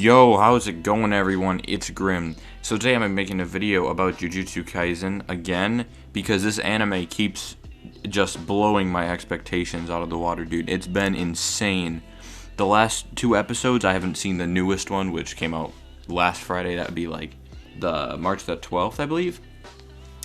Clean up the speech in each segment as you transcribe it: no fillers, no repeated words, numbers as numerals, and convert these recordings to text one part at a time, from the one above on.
Yo, how's it going, everyone? It's Grim. So today I'm making a video about Jujutsu Kaisen again because this anime keeps just blowing my expectations out of the water, dude. It's been insane. The last two episodes, I haven't seen the newest one, which came out last Friday. That would be like the March the 12th, I believe.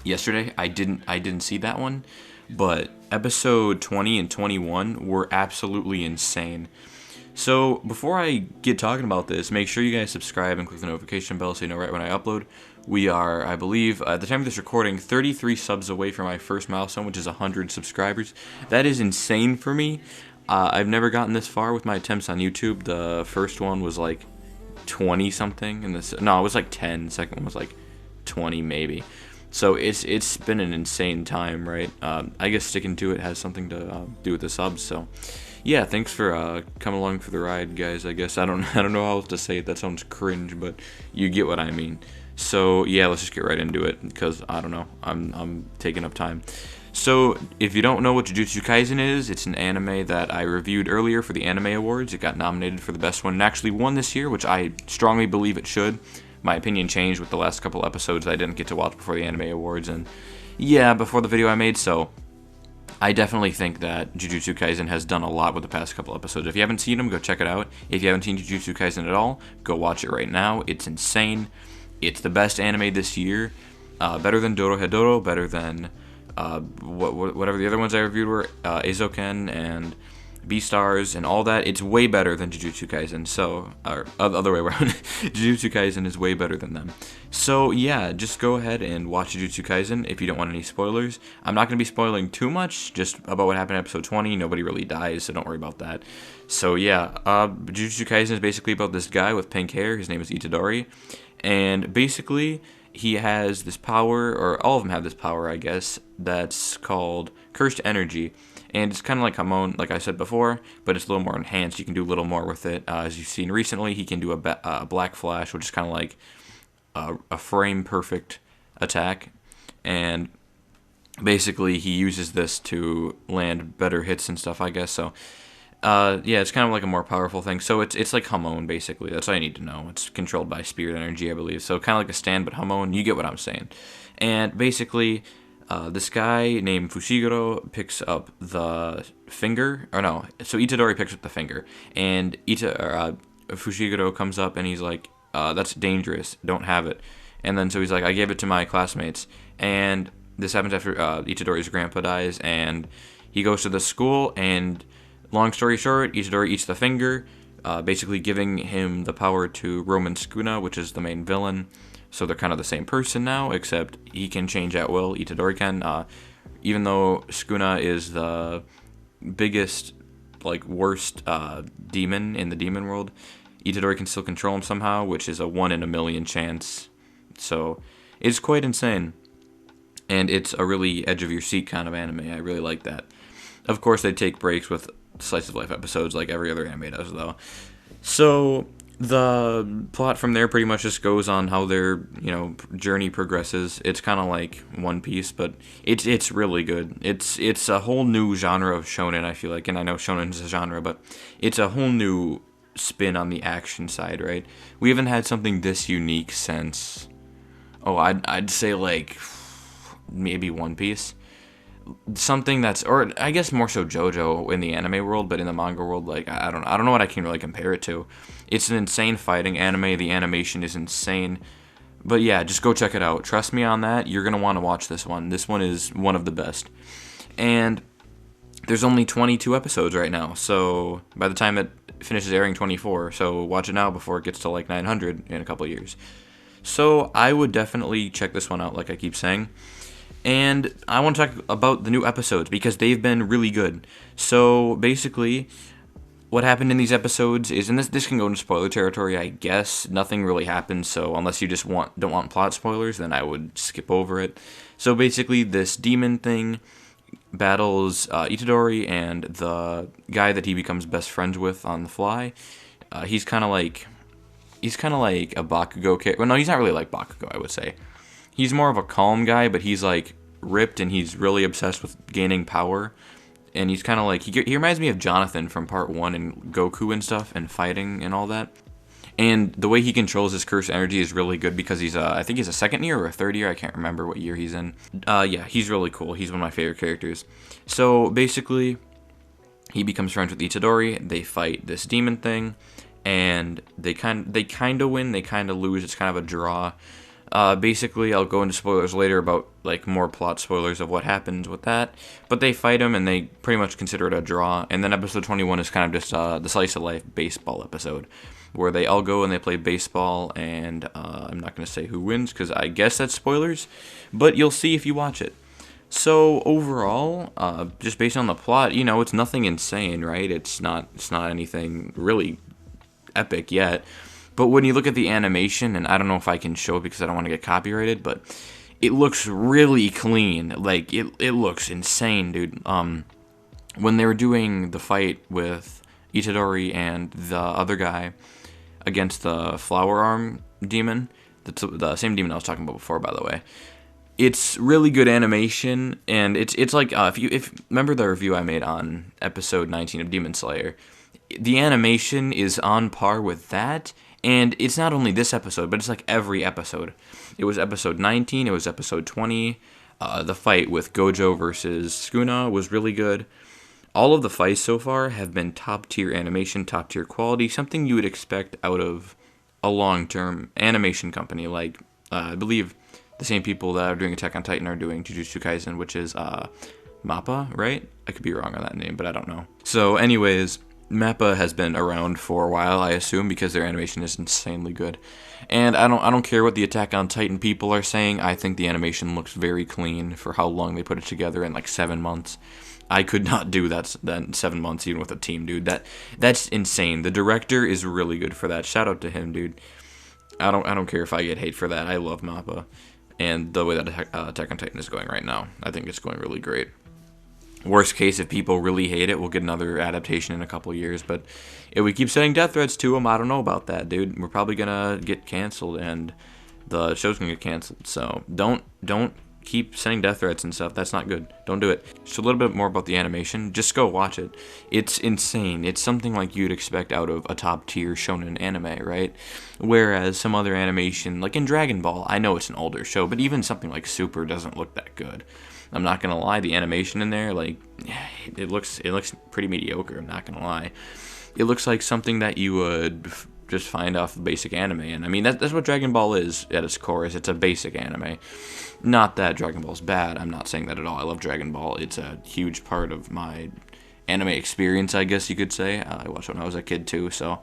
Yesterday, I didn't see that one, but episode 20 and 21 were absolutely insane. So, before I get talking about this, make sure you guys subscribe and click the notification bell so you know right when I upload. We are, I believe, at the time of this recording, 33 subs away from my first milestone, which is 100 subscribers. That is insane for me. I've never gotten this far with my attempts on YouTube. The first one was like 20-something, and no, it was like 10. The second one was like 20, maybe. So, it's been an insane time, right? I guess sticking to it has something to do with the subs, so... Yeah, thanks for coming along for the ride, guys. I guess I don't know how else to say it. That sounds cringe, but you get what I mean. So yeah, let's just get right into it because I don't know. I'm taking up time. So if you don't know what Jujutsu Kaisen is, it's an anime that I reviewed earlier for the Anime Awards. It got nominated for the best one and actually won this year, which I strongly believe it should. My opinion changed with the last couple episodes I didn't get to watch before the Anime Awards, and yeah, before the video I made. So I definitely think that Jujutsu Kaisen has done a lot with the past couple episodes. If you haven't seen them, go check it out. If you haven't seen Jujutsu Kaisen at all, go watch it right now. It's insane. It's the best anime this year. Better than Dorohedoro, better than whatever the other ones I reviewed were, Eizouken and Beastars and all that. It's way better than Jujutsu Kaisen. So, or other way around. Jujutsu Kaisen is way better than them. So yeah, just go ahead and watch Jujutsu Kaisen if you don't want any spoilers. I'm not going to be spoiling too much, just about what happened in episode 20. Nobody really dies, so don't worry about that. So yeah, Jujutsu Kaisen is basically about this guy with pink hair. His name is Itadori. And basically, he has this power, or all of them have this power, I guess, that's called Cursed Energy. And it's kind of like Hamon, like I said before, but it's a little more enhanced. You can do a little more with it. As you've seen recently, he can do a Black Flash, which is kind of like a frame-perfect attack. And basically, he uses this to land better hits and stuff, I guess. So, yeah, it's kind of like a more powerful thing. So it's like Hamon, basically. That's all you need to know. It's controlled by spirit energy, I believe. So kind of like a stand, but Hamon. You get what I'm saying. And basically... this guy named Fushiguro picks up the finger, or no, so Itadori picks up the finger, and Fushiguro comes up and he's like, that's dangerous, don't have it. And then so he's like, I gave it to my classmates, and this happens after Itadori's grandpa dies, and he goes to the school, and long story short, Itadori eats the finger, basically giving him the power to Roman Sukuna, which is the main villain. So they're kind of the same person now, except he can change at will. Itadori can. Even though Sukuna is the biggest, like, worst demon in the demon world, Itadori can still control him somehow, which is a 1 in a million chance. So it's quite insane. And it's a really edge-of-your-seat kind of anime. I really like that. Of course, they take breaks with slice-of-life episodes like every other anime does, though. So... the plot from there pretty much just goes on how their, journey progresses. It's kind of like One Piece, but it's really good. It's a whole new genre of shonen, I feel like, and I know shonen is a genre, but it's a whole new spin on the action side, right? We haven't had something this unique since, I'd say like maybe One Piece. Something that's, or I guess more so JoJo in the anime world, but in the manga world, like I don't know what I can really compare it to. It's an insane fighting anime. The animation is insane, but yeah, just go check it out. Trust me on that. You're gonna want to watch this one. This one is one of the best, and there's only 22 episodes right now. So by the time it finishes airing, 24. So watch it now before it gets to like 900 in a couple of years. So I would definitely check this one out, like I keep saying. And I want to talk about the new episodes because they've been really good. So basically, what happened in these episodes is, and this can go into spoiler territory, I guess. Nothing really happens, so unless you just don't want plot spoilers, then I would skip over it. So basically, this demon thing battles Itadori and the guy that he becomes best friends with on the fly. He's kind of like a Bakugo character. Well, no, he's not really like Bakugo, I would say. He's more of a calm guy, but he's like ripped and he's really obsessed with gaining power. And he's kind of like, he reminds me of Jonathan from part 1 and Goku and stuff and fighting and all that. And the way he controls his curse energy is really good because he's I think he's a second year or a third year. I can't remember what year he's in. Yeah, he's really cool. He's one of my favorite characters. So basically, he becomes friends with Itadori. They fight this demon thing, and they kind of win. They kind of lose. It's kind of a draw. Basically, I'll go into spoilers later about like more plot spoilers of what happens with that. But they fight him, and they pretty much consider it a draw. And then episode 21 is kind of just the slice of life baseball episode, where they all go and they play baseball. And I'm not gonna say who wins because I guess that's spoilers, but you'll see if you watch it. So overall, just based on the plot, you know, it's nothing insane, right? It's not anything really epic yet. But when you look at the animation, and I don't know if I can show it because I don't want to get copyrighted, but it looks really clean. Like, it looks insane, dude. When they were doing the fight with Itadori and the other guy against the flower arm demon, the same demon I was talking about before, by the way, it's really good animation, and it's like, if remember the review I made on episode 19 of Demon Slayer, the animation is on par with that. And it's not only this episode, but it's like every episode. It was episode 19, it was episode 20. The fight with Gojo versus Sukuna was really good. All of the fights so far have been top-tier animation, top-tier quality, something you would expect out of a long-term animation company. Like, I believe the same people that are doing Attack on Titan are doing Jujutsu Kaisen, which is MAPPA, right? I could be wrong on that name, but I don't know. So anyways, MAPPA has been around for a while, I assume, because their animation is insanely good. And I don't care what the Attack on Titan people are saying. I think the animation looks very clean for how long they put it together in like 7 months. I could not do that in 7 months even with a team, dude. That's insane. The director is really good for that. Shout out to him, dude. I don't care if I get hate for that. I love MAPPA. And the way that Attack on Titan is going right now, I think it's going really great. Worst case, if people really hate it, we'll get another adaptation in a couple years. But if we keep sending death threats to them, I don't know about that, dude. We're probably gonna get canceled, and the show's gonna get canceled. So don't keep sending death threats and stuff. That's not good. Don't do it. Just a little bit more about the animation. Just go watch it. It's insane. It's something like you'd expect out of a top-tier shonen anime, right? Whereas some other animation, like in Dragon Ball, I know it's an older show, but even something like Super doesn't look that good. I'm not gonna lie, the animation in there, like, it looks pretty mediocre. I'm not gonna lie. It looks like something that you would just find off of basic anime, and I mean that's what Dragon Ball is at its core. Is it's a basic anime. Not that Dragon Ball's bad. I'm not saying that at all. I love Dragon Ball. It's a huge part of my anime experience, I guess you could say. I watched it when I was a kid too, so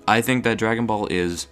I think that Dragon Ball is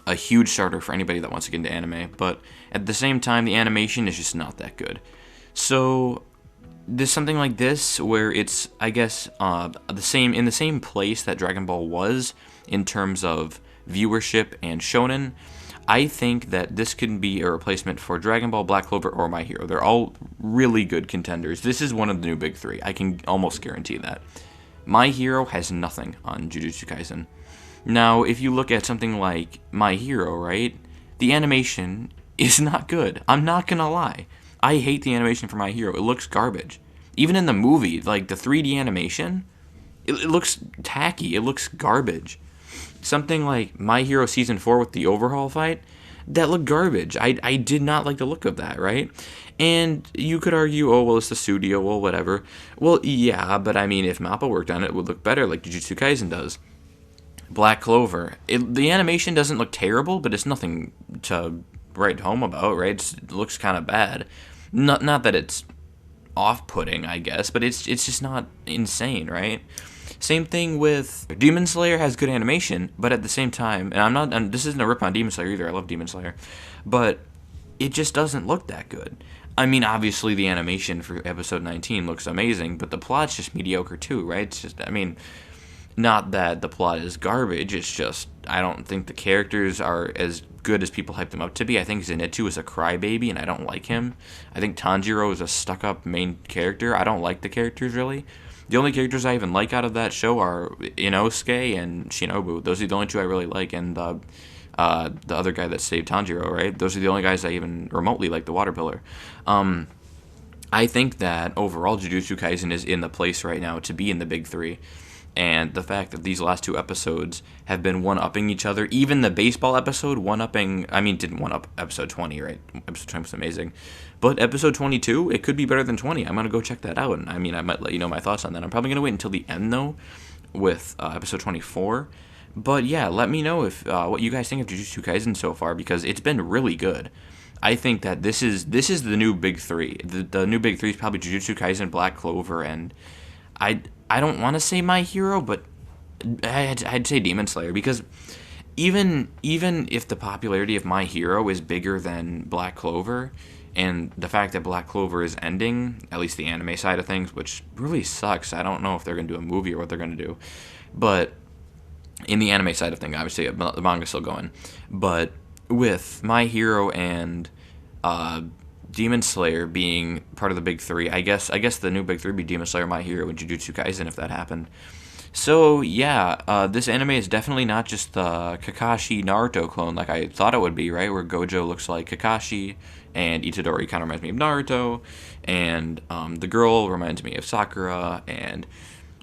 a huge starter for anybody that wants to get into anime. But at the same time, the animation is just not that good. So there's something like this where it's, I guess, in the same place that Dragon Ball was in terms of viewership and shonen. I think that this can be a replacement for Dragon Ball, Black Clover, or My Hero. They're all really good contenders. This is one of the new big three. I can almost guarantee that. My Hero has nothing on Jujutsu Kaisen. Now, if you look at something like My Hero, right, the animation is not good. I'm not gonna lie. I hate the animation for My Hero. It looks garbage. Even in the movie, like the 3D animation, it looks tacky. It looks garbage. Something like My Hero Season 4 with the overhaul fight, that looked garbage. I did not like the look of that, right? And you could argue, oh, well, it's the studio, well, whatever. Well, yeah, but I mean, if MAPPA worked on it, it would look better like Jujutsu Kaisen does. Black Clover. The animation doesn't look terrible, but it's nothing to write home about, right? It looks kind of bad. Not that it's off-putting, I guess, but it's just not insane, right? Same thing with Demon Slayer has good animation, but at the same time, and this isn't a rip on Demon Slayer either, I love Demon Slayer, but it just doesn't look that good. I mean, obviously the animation for episode 19 looks amazing, but the plot's just mediocre too, right? It's just, I mean, not that the plot is garbage, it's just, I don't think the characters are as good as people hype them up to be. I think Zenitsu is a crybaby, and I don't like him. I think Tanjiro is a stuck-up main character. I don't like the characters, really. The only characters I even like out of that show are Inosuke and Shinobu. Those are the only two I really like, and the other guy that saved Tanjiro, right? Those are the only guys I even remotely like, the Water Pillar. I think that overall Jujutsu Kaisen is in the place right now to be in the big three. And the fact that these last two episodes have been one-upping each other, even the baseball episode one-upping, I mean, didn't one-up episode 20, right? Episode 20 was amazing. But episode 22, it could be better than 20. I'm going to go check that out. And I mean, I might let you know my thoughts on that. I'm probably going to wait until the end, though, with episode 24. But yeah, let me know if what you guys think of Jujutsu Kaisen so far, because it's been really good. I think that this is the new big three. The new big three is probably Jujutsu Kaisen, Black Clover, and I don't want to say My Hero, but I'd say Demon Slayer, because even if the popularity of My Hero is bigger than Black Clover, and the fact that Black Clover is ending, at least the anime side of things, which really sucks. I don't know if they're going to do a movie or what they're going to do, but in the anime side of things, obviously the manga's still going, but with My Hero and Demon Slayer being part of the big three, I guess the new big three would be Demon Slayer, My Hero, and Jujutsu Kaisen if that happened. So yeah, this anime is definitely not just the Kakashi Naruto clone like I thought it would be, right? Where Gojo looks like Kakashi, and Itadori kind of reminds me of Naruto, and the girl reminds me of Sakura, and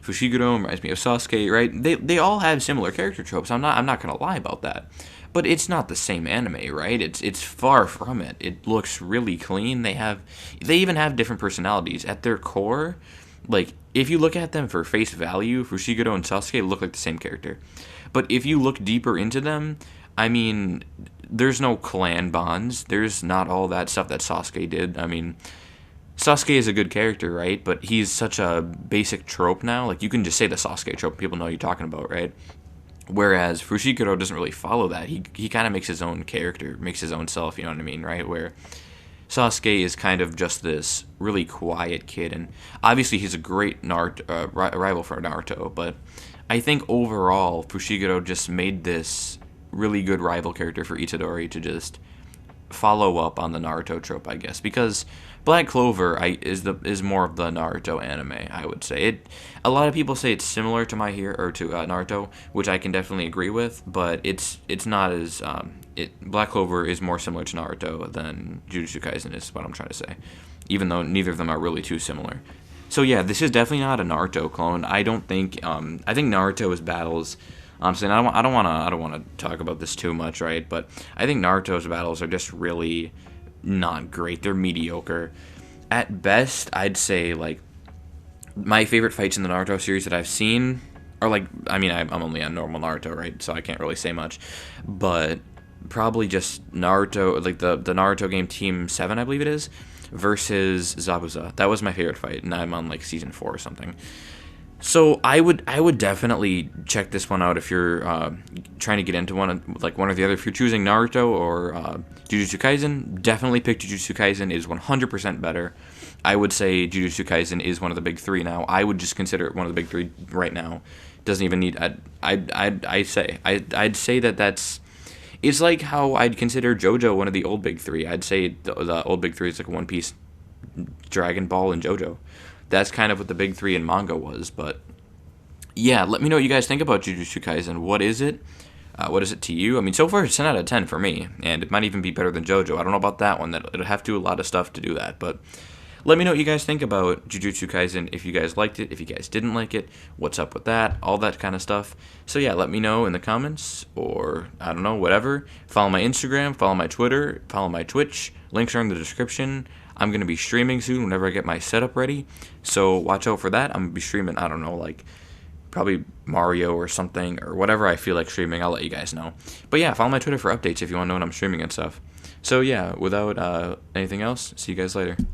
Fushiguro reminds me of Sasuke, right? They all have similar character tropes. I'm not gonna lie about that. But it's not the same anime, right? It's far from it. It looks really clean. They even have different personalities at their core. Like, if you look at them for face value, Fushiguro and Sasuke look like the same character. But if you look deeper into them, I mean, there's no clan bonds. There's not all that stuff that Sasuke did. I mean, Sasuke is a good character, right? But he's such a basic trope now. Like, you can just say the Sasuke trope. People know what you're talking about, right? Whereas Fushiguro doesn't really follow that. He kind of makes his own character, makes his own self, you know what I mean, right? Where Sasuke is kind of just this really quiet kid, and obviously he's a great rival for Naruto, but I think overall Fushiguro just made this really good rival character for Itadori to just follow up on the Naruto trope, I guess, because Black Clover is more of the Naruto anime, I would say. A lot of people say it's similar to My Hero or to Naruto, which I can definitely agree with, but it's not as Black Clover is more similar to Naruto than Jujutsu Kaisen is what I'm trying to say, even though neither of them are really too similar. So yeah, this is definitely not a Naruto clone. I don't think I think Naruto's battles. Honestly, I don't want to talk about this too much, right? But I think Naruto's battles are just really not great. They're mediocre. At best, I'd say, like, my favorite fights in the Naruto series that I've seen are, like, I mean, I'm only on normal Naruto, right? So I can't really say much. But probably just Naruto, like the Naruto game Team 7, I believe it is, versus Zabuza. That was my favorite fight, and I'm on, like, season 4 or something. So I would definitely check this one out if you're trying to get into one or the other. If you're choosing Naruto or Jujutsu Kaisen, definitely pick Jujutsu Kaisen. It is 100% better. I would say Jujutsu Kaisen is one of the big three now. I would just consider it one of the big three right now. Doesn't even need. I'd say that's. It's like how I'd consider JoJo one of the old big three. I'd say the old big three is like One Piece, Dragon Ball, and JoJo. That's kind of what the big three in manga was, but yeah, let me know what you guys think about Jujutsu Kaisen. What is it? What is it to you? I mean, so far it's 10 out of 10 for me, and it might even be better than JoJo. I don't know about that one. It'll have to do a lot of stuff to do that, but let me know what you guys think about Jujutsu Kaisen, if you guys liked it, if you guys didn't like it, what's up with that, all that kind of stuff. So yeah, let me know in the comments, or I don't know, whatever. Follow my Instagram, follow my Twitter, follow my Twitch. Links are in the description. I'm going to be streaming soon whenever I get my setup ready, so watch out for that. I'm going to be streaming, I don't know, like, probably Mario or something, or whatever I feel like streaming. I'll let you guys know. But yeah, follow my Twitter for updates if you want to know when I'm streaming and stuff. So yeah, without anything else, see you guys later.